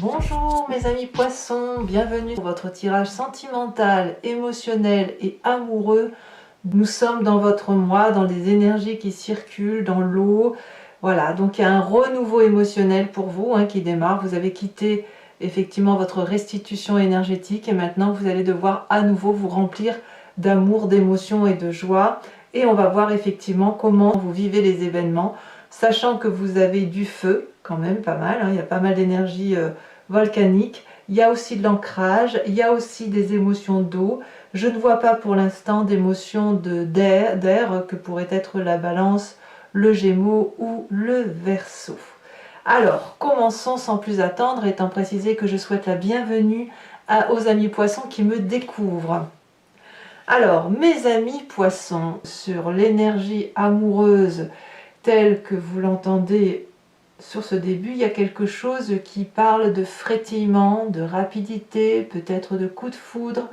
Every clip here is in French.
Bonjour mes amis poissons, bienvenue pour votre tirage sentimental, émotionnel et amoureux. Nous sommes dans votre mois, dans les énergies qui circulent, dans l'eau. Voilà, donc il y a un renouveau émotionnel pour vous qui démarre. Vous avez quitté effectivement votre restitution énergétique et maintenant vous allez devoir à nouveau vous remplir d'amour, d'émotion et de joie. Et on va voir effectivement comment vous vivez les événements, sachant que vous avez du feu, quand même pas mal, il y a pas mal d'énergie volcanique, il y a aussi de l'ancrage, il y a aussi des émotions d'eau. Je ne vois pas pour l'instant d'émotions d'air que pourrait être la balance, le gémeaux ou le verseau. Alors, commençons sans plus attendre, étant précisé que je souhaite la bienvenue aux amis poissons qui me découvrent. Alors, mes amis poissons, sur l'énergie amoureuse telle que vous l'entendez sur ce début, il y a quelque chose qui parle de frétillement, de rapidité, peut-être de coup de foudre,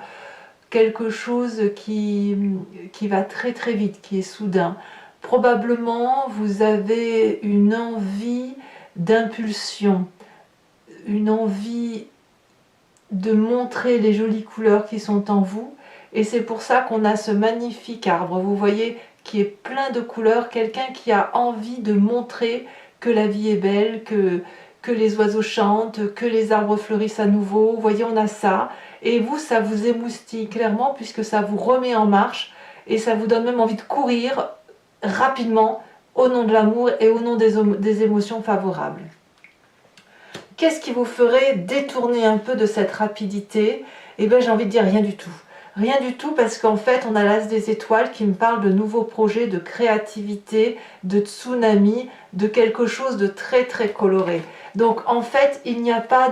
quelque chose qui va très très vite, qui est soudain. Probablement, vous avez une envie d'impulsion, une envie de montrer les jolies couleurs qui sont en vous, et c'est pour ça qu'on a ce magnifique arbre, vous voyez, qui est plein de couleurs, quelqu'un qui a envie de montrer que la vie est belle, que les oiseaux chantent, que les arbres fleurissent à nouveau. Vous voyez, on a ça. Et vous, ça vous émoustille clairement puisque ça vous remet en marche et ça vous donne même envie de courir rapidement au nom de l'amour et au nom des émotions favorables. Qu'est-ce qui vous ferait détourner un peu de cette rapidité? Eh bien, j'ai envie de dire rien du tout. Rien du tout parce qu'en fait, on a l'as des étoiles qui me parle de nouveaux projets, de créativité, de tsunami, de quelque chose de très très coloré. Donc en fait, il n'y a pas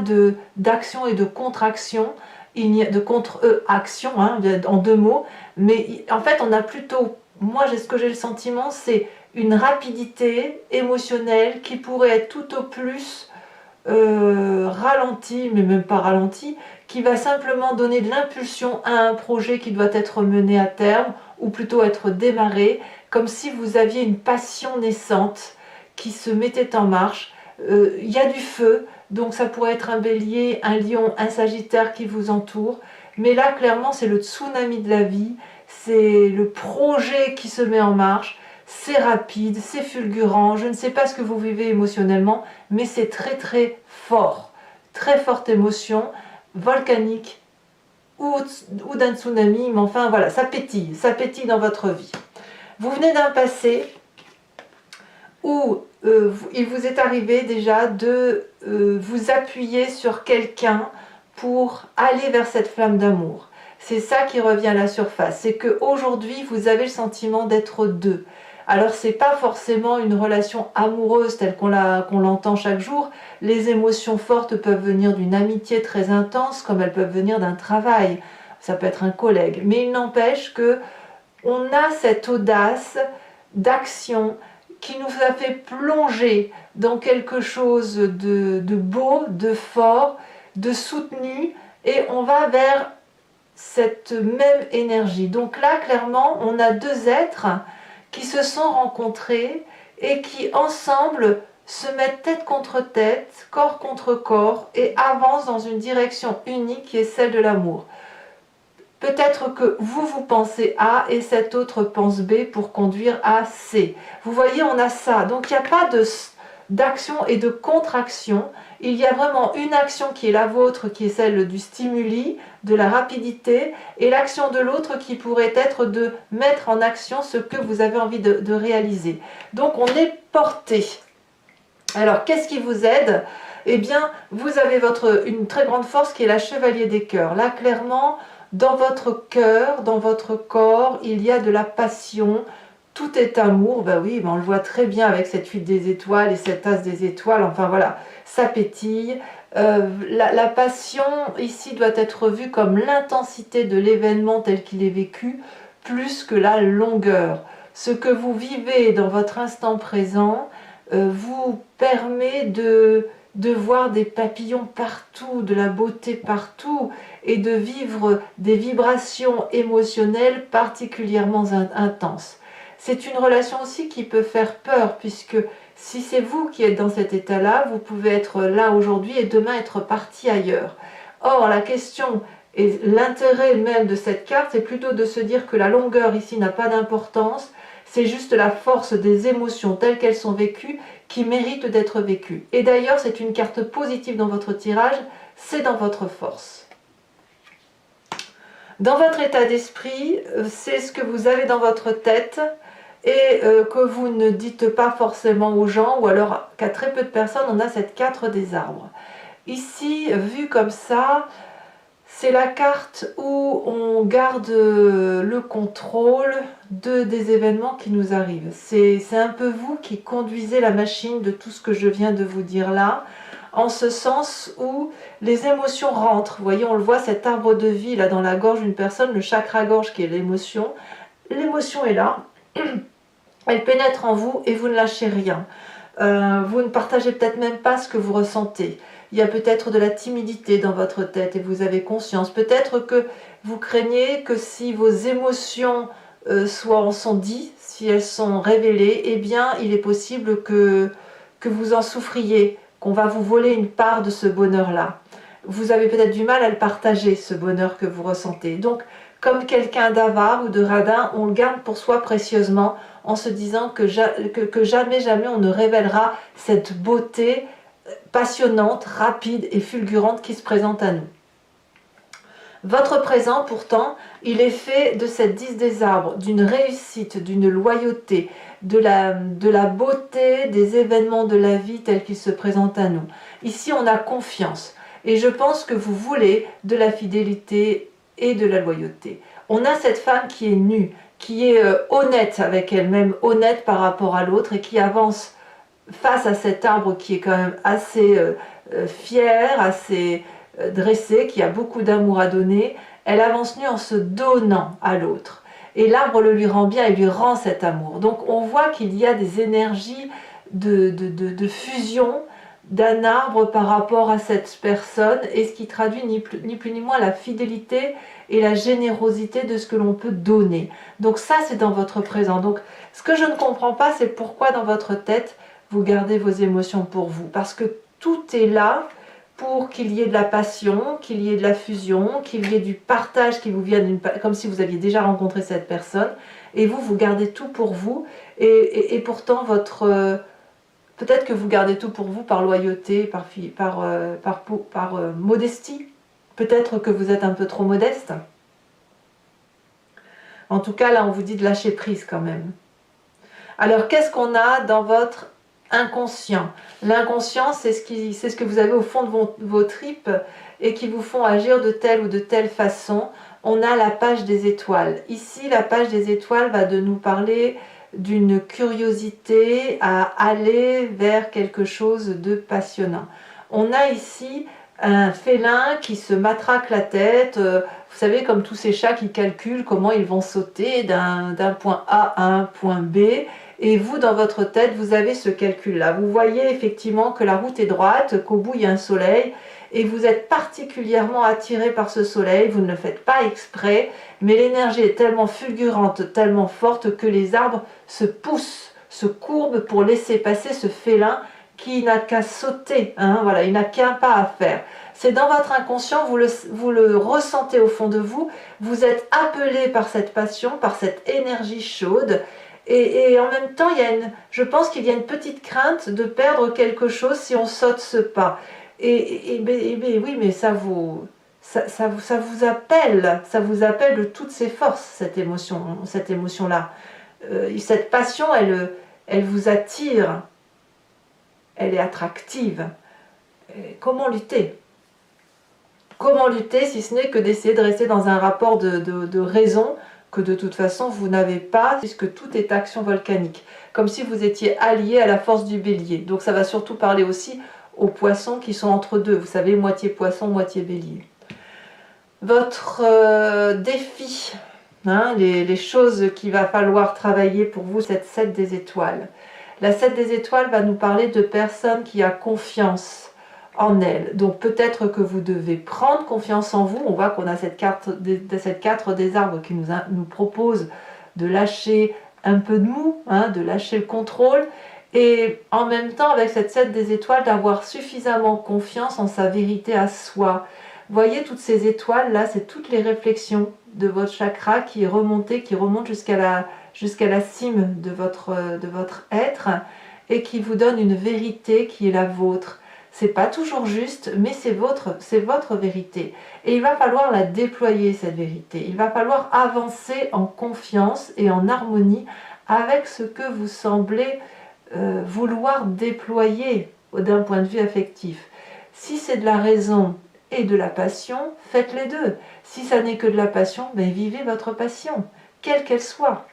d'action et de contre-action, il n'y a de contre-action, en deux mots, mais en fait, on a plutôt, moi ce que j'ai le sentiment, c'est une rapidité émotionnelle qui pourrait être tout au plus ralenti, mais même pas ralenti, qui va simplement donner de l'impulsion à un projet qui doit être mené à terme, ou plutôt être démarré, comme si vous aviez une passion naissante qui se mettait en marche. Il y a du feu, donc ça pourrait être un bélier, un lion, un sagittaire qui vous entoure, mais là clairement c'est le tsunami de la vie, c'est le projet qui se met en marche. C'est rapide, c'est fulgurant, je ne sais pas ce que vous vivez émotionnellement, mais c'est très très fort. Très forte émotion, volcanique ou d'un tsunami, mais enfin voilà, ça pétille dans votre vie. Vous venez d'un passé où il vous est arrivé déjà de vous appuyer sur quelqu'un pour aller vers cette flamme d'amour. C'est ça qui revient à la surface, c'est qu'aujourd'hui vous avez le sentiment d'être deux. Alors c'est pas forcément une relation amoureuse telle qu'on l'entend chaque jour. Les émotions fortes peuvent venir d'une amitié très intense, comme elles peuvent venir d'un travail. Ça peut être un collègue. Mais il n'empêche que on a cette audace d'action qui nous a fait plonger dans quelque chose de beau, de fort, de soutenu, et on va vers cette même énergie. Donc là, clairement, on a deux êtres qui se sont rencontrés et qui ensemble se mettent tête contre tête, corps contre corps et avancent dans une direction unique qui est celle de l'amour. Peut-être que vous pensez A et cet autre pense B pour conduire à C. Vous voyez, on a ça. Donc il n'y a pas d'action et de contre-action. Il y a vraiment une action qui est la vôtre, qui est celle du stimuli, de la rapidité, et l'action de l'autre qui pourrait être de mettre en action ce que vous avez envie de réaliser. Donc on est porté. Alors qu'est-ce qui vous aide? Eh bien, vous avez une très grande force qui est la chevalier des cœurs. Là, clairement, dans votre cœur, dans votre corps, il y a de la passion. Tout est amour, ben oui, on le voit très bien avec cette huile des étoiles et cette as des étoiles, enfin voilà, ça pétille. La passion ici doit être vue comme l'intensité de l'événement tel qu'il est vécu, plus que la longueur. Ce que vous vivez dans votre instant présent vous permet de voir des papillons partout, de la beauté partout, et de vivre des vibrations émotionnelles particulièrement intenses. C'est une relation aussi qui peut faire peur, puisque Si c'est vous qui êtes dans cet état-là, vous pouvez être là aujourd'hui et demain être parti ailleurs. Or, la question et l'intérêt même de cette carte, c'est plutôt de se dire que la longueur ici n'a pas d'importance, c'est juste la force des émotions telles qu'elles sont vécues qui méritent d'être vécues. Et d'ailleurs, c'est une carte positive dans votre tirage, c'est dans votre force. Dans votre état d'esprit, c'est ce que vous avez dans votre tête et que vous ne dites pas forcément aux gens, ou alors qu'à très peu de personnes, on a cette 4 des arbres. Ici, vu comme ça, c'est la carte où on garde le contrôle des événements qui nous arrivent. C'est un peu vous qui conduisez la machine de tout ce que je viens de vous dire là, en ce sens où les émotions rentrent. Vous voyez, on le voit, cet arbre de vie là dans la gorge d'une personne, le chakra-gorge qui est l'émotion. L'émotion est là, elle pénètre en vous et vous ne lâchez rien. Vous ne partagez peut-être même pas ce que vous ressentez. Il y a peut-être de la timidité dans votre tête et vous avez conscience. Peut-être que vous craignez que si vos émotions sont dites, si elles sont révélées, eh bien il est possible que vous en souffriez, qu'on va vous voler une part de ce bonheur-là. Vous avez peut-être du mal à le partager, ce bonheur que vous ressentez. Donc, comme quelqu'un d'avare ou de radin, on le garde pour soi précieusement en se disant que jamais, jamais on ne révélera cette beauté passionnante, rapide et fulgurante qui se présente à nous. Votre présent, pourtant, il est fait de cette 10 des arbres, d'une réussite, d'une loyauté, de la beauté des événements de la vie tels qu'ils se présentent à nous. Ici, on a confiance. Et je pense que vous voulez de la fidélité et de la loyauté. On a cette femme qui est nue, qui est honnête avec elle-même, honnête par rapport à l'autre et qui avance face à cet arbre qui est quand même assez fier, assez dressé, qui a beaucoup d'amour à donner. Elle avance nue en se donnant à l'autre. Et l'arbre le lui rend bien et lui rend cet amour. Donc on voit qu'il y a des énergies de fusion d'un arbre par rapport à cette personne, et ce qui traduit ni plus ni moins la fidélité et la générosité de ce que l'on peut donner. Donc ça, c'est dans votre présent. Donc ce que je ne comprends pas, c'est pourquoi dans votre tête, vous gardez vos émotions pour vous. Parce que tout est là pour qu'il y ait de la passion, qu'il y ait de la fusion, qu'il y ait du partage qui vous vient comme si vous aviez déjà rencontré cette personne. Et vous gardez tout pour vous. Et pourtant, peut-être que vous gardez tout pour vous par loyauté, par modestie. Peut-être que vous êtes un peu trop modeste. En tout cas, là, on vous dit de lâcher prise quand même. Alors, qu'est-ce qu'on a dans votre inconscient? L'inconscient, c'est ce que vous avez au fond de vos tripes et qui vous font agir de telle ou de telle façon. On a la page des étoiles. Ici, la page des étoiles va de nous parler d'une curiosité à aller vers quelque chose de passionnant. On a ici un félin qui se matraque la tête, vous savez, comme tous ces chats qui calculent comment ils vont sauter d'un point A à un point B. Et vous, dans votre tête, vous avez ce calcul-là. Vous voyez effectivement que la route est droite, qu'au bout, il y a un soleil, et vous êtes particulièrement attiré par ce soleil. Vous ne le faites pas exprès, mais l'énergie est tellement fulgurante, tellement forte que les arbres se poussent, se courbent pour laisser passer ce félin qui n'a qu'à sauter. Voilà, il n'a qu'un pas à faire. C'est dans votre inconscient, vous le ressentez au fond de vous. Vous êtes appelé par cette passion, par cette énergie chaude. Et en même temps, je pense qu'il y a une petite crainte de perdre quelque chose si on saute ce pas. Oui, mais ça vous appelle de toutes ses forces, cette émotion-là. Cette passion, elle vous attire, elle est attractive. Comment lutter? Comment lutter si ce n'est que d'essayer de rester dans un rapport de raison que de toute façon vous n'avez pas, puisque tout est action volcanique, comme si vous étiez allié à la force du bélier. Donc ça va surtout parler aussi aux poissons qui sont entre deux, vous savez, moitié poisson, moitié bélier. Votre défi, les choses qu'il va falloir travailler pour vous, cette 7 des étoiles. La 7 des étoiles va nous parler de personnes qui a confiance en elle. Donc peut-être que vous devez prendre confiance en vous. On voit qu'on a cette 4 des arbres qui nous propose de lâcher un peu de mou, de lâcher le contrôle Et en même temps, avec cette 7 des étoiles, d'avoir suffisamment confiance en sa vérité à soi. Voyez toutes ces étoiles là, c'est toutes les réflexions de votre chakra qui remontent jusqu'à la cime de votre être et qui vous donne une vérité qui est la vôtre. C'est pas toujours juste, mais c'est votre vérité. Et il va falloir la déployer, cette vérité. Il va falloir avancer en confiance et en harmonie avec ce que vous semblez vouloir déployer d'un point de vue affectif. Si c'est de la raison et de la passion, faites les deux. Si ça n'est que de la passion, ben vivez votre passion, quelle qu'elle soit.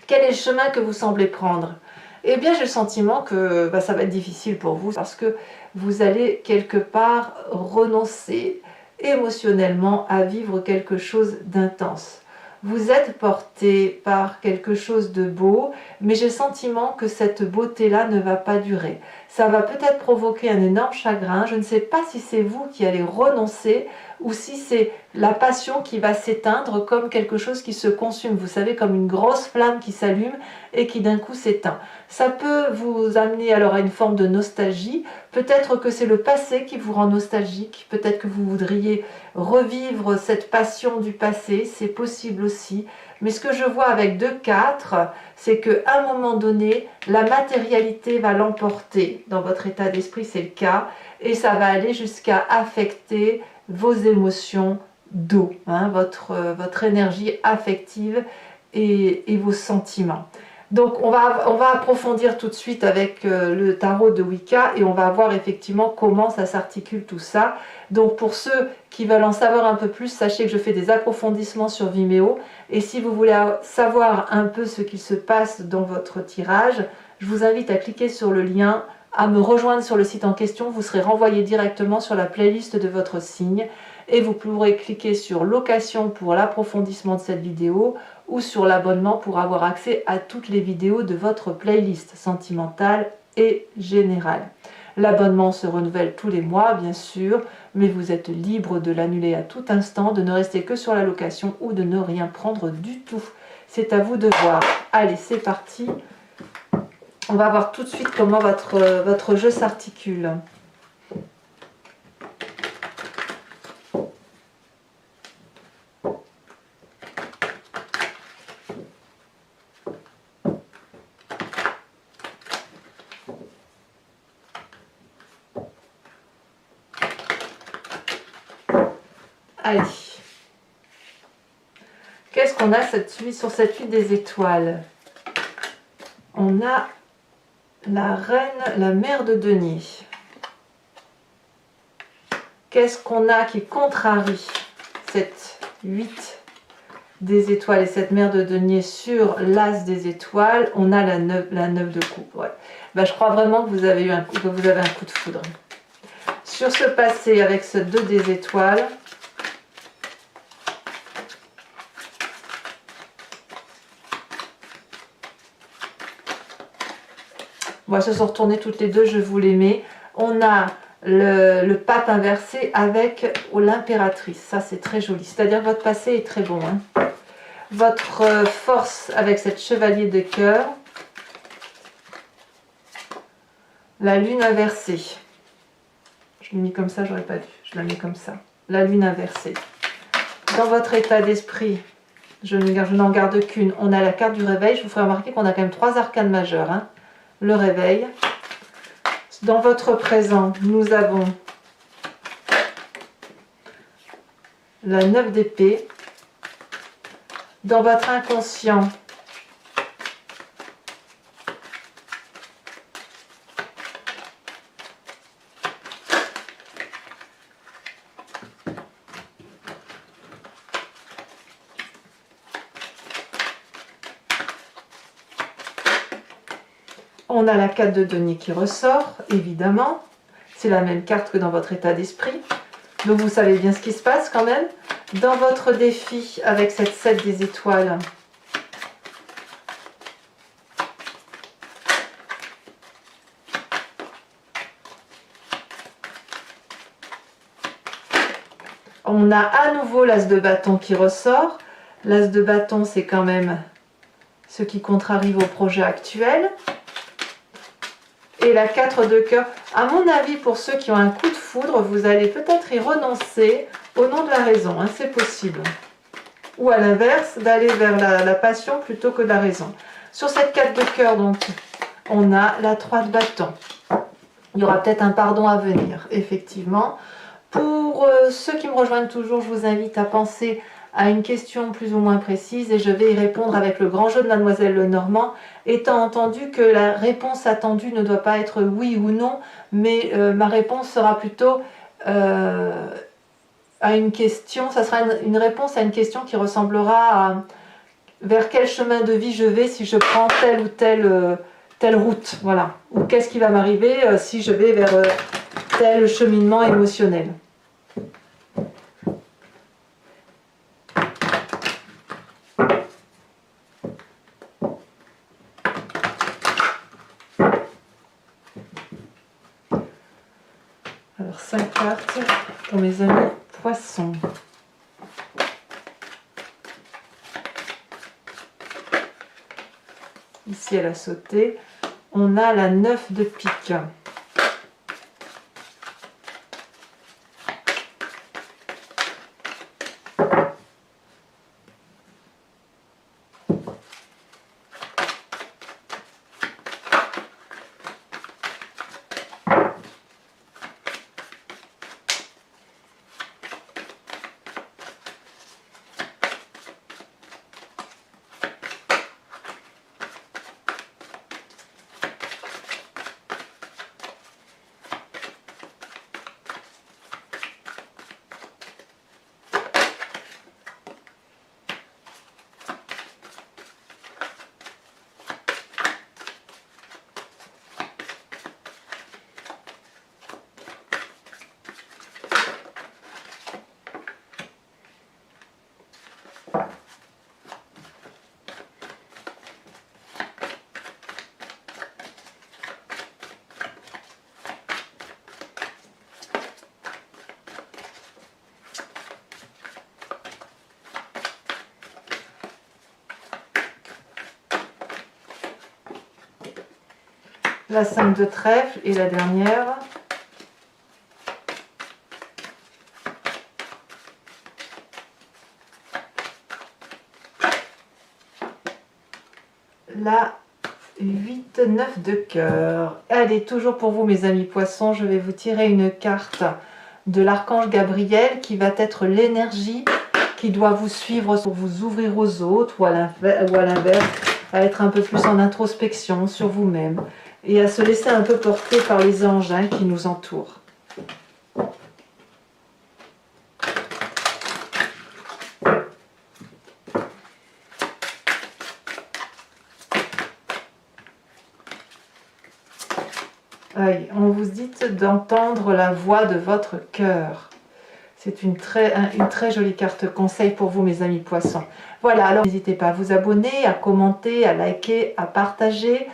Quel est le chemin que vous semblez prendre? Eh bien, j'ai le sentiment que ça va être difficile pour vous parce que vous allez quelque part renoncer émotionnellement à vivre quelque chose d'intense. Vous êtes porté par quelque chose de beau, mais j'ai le sentiment que cette beauté-là ne va pas durer. Ça va peut-être provoquer un énorme chagrin. Je ne sais pas si c'est vous qui allez renoncer ou si c'est la passion qui va s'éteindre comme quelque chose qui se consume. Vous savez, comme une grosse flamme qui s'allume et qui d'un coup s'éteint. Ça peut vous amener alors à une forme de nostalgie. Peut-être que c'est le passé qui vous rend nostalgique. Peut-être que vous voudriez revivre cette passion du passé. C'est possible aussi. Mais ce que je vois avec 2-4, c'est qu'à un moment donné, la matérialité va l'emporter. Dans votre état d'esprit, c'est le cas. Et ça va aller jusqu'à affecter vos émotions d'eau, votre énergie affective et vos sentiments. Donc on va approfondir tout de suite avec le tarot de Wicca et on va voir effectivement comment ça s'articule tout ça. Donc pour ceux qui veulent en savoir un peu plus, sachez que je fais des approfondissements sur Vimeo et si vous voulez savoir un peu ce qui se passe dans votre tirage, je vous invite à cliquer sur le lien, à me rejoindre sur le site en question, vous serez renvoyé directement sur la playlist de votre signe et vous pourrez cliquer sur location pour l'approfondissement de cette vidéo ou sur l'abonnement pour avoir accès à toutes les vidéos de votre playlist sentimentale et générale. L'abonnement se renouvelle tous les mois bien sûr, mais vous êtes libre de l'annuler à tout instant, de ne rester que sur la location ou de ne rien prendre du tout. C'est à vous de voir. Allez, c'est parti. On va voir tout de suite comment votre jeu s'articule. Allez. Qu'est-ce qu'on a sur cette huile des étoiles? On a la reine, la mère de denier. Qu'est-ce qu'on a qui contrarie cette 8 des étoiles et cette mère de denier sur l'as des étoiles? On a la 9 de coupe. Ouais. Je crois vraiment que vous avez un coup de foudre. Sur ce passé avec ce 2 des étoiles, elles se sont retournées toutes les deux, je vous les mets. On a le pape inversé avec l'impératrice. Ça, c'est très joli. C'est-à-dire que votre passé est très bon. Hein. Votre force avec cette chevalier de cœur. La lune inversée. Je l'ai mis comme ça, j'aurais pas dû. Je la mets comme ça. La lune inversée. Dans votre état d'esprit, je n'en garde qu'une. On a la carte du réveil. Je vous ferai remarquer qu'on a quand même 3 arcanes majeures. Hein. Le réveil. Dans votre présent, nous avons la 9 d'épée. Dans votre inconscient, on a la 4 de denier qui ressort, évidemment. C'est la même carte que dans votre état d'esprit. Donc vous savez bien ce qui se passe quand même. Dans votre défi avec cette 7 des étoiles, on a à nouveau l'as de bâton qui ressort. L'as de bâton, c'est quand même ce qui contrarie vos projets actuels. et la 4 de cœur. À mon avis, pour ceux qui ont un coup de foudre, vous allez peut-être y renoncer au nom de la raison, hein, c'est possible. Ou à l'inverse, d'aller vers la passion plutôt que la raison. Sur cette 4 de cœur, donc, on a la 3 de bâton. Il y aura peut-être un pardon à venir, effectivement. Pour ceux qui me rejoignent toujours, je vous invite à penser à une question plus ou moins précise et je vais y répondre avec le grand jeu de Mademoiselle Lenormand, étant entendu que la réponse attendue ne doit pas être oui ou non, mais ma réponse sera plutôt à une question, ça sera une réponse à une question qui ressemblera à vers quel chemin de vie je vais si je prends telle ou telle route, voilà. Ou qu'est-ce qui va m'arriver si je vais vers tel cheminement émotionnel. Alors 5 cartes pour mes amis poissons. Ici elle a sauté. On a la 9 de pique. La 5 de trèfle et la dernière. La 8-9 de cœur. Allez, toujours pour vous mes amis poissons, je vais vous tirer une carte de l'archange Gabriel qui va être l'énergie qui doit vous suivre pour vous ouvrir aux autres ou à l'inverse, à être un peu plus en introspection sur vous-même et à se laisser un peu porter par les anges qui nous entourent. On vous dit d'entendre la voix de votre cœur. C'est une très jolie carte conseil pour vous mes amis poissons. Voilà, alors n'hésitez pas à vous abonner, à commenter, à liker, à partager.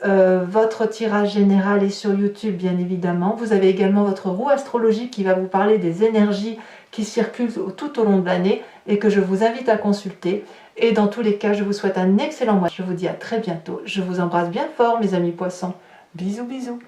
Votre tirage général est sur YouTube bien évidemment. Vous avez également votre roue astrologique qui va vous parler des énergies qui circulent tout au long de l'année et que je vous invite à consulter. Et dans tous les cas, je vous souhaite un excellent mois. Je vous dis à très bientôt. Je vous embrasse bien fort mes amis poissons. Bisous bisous.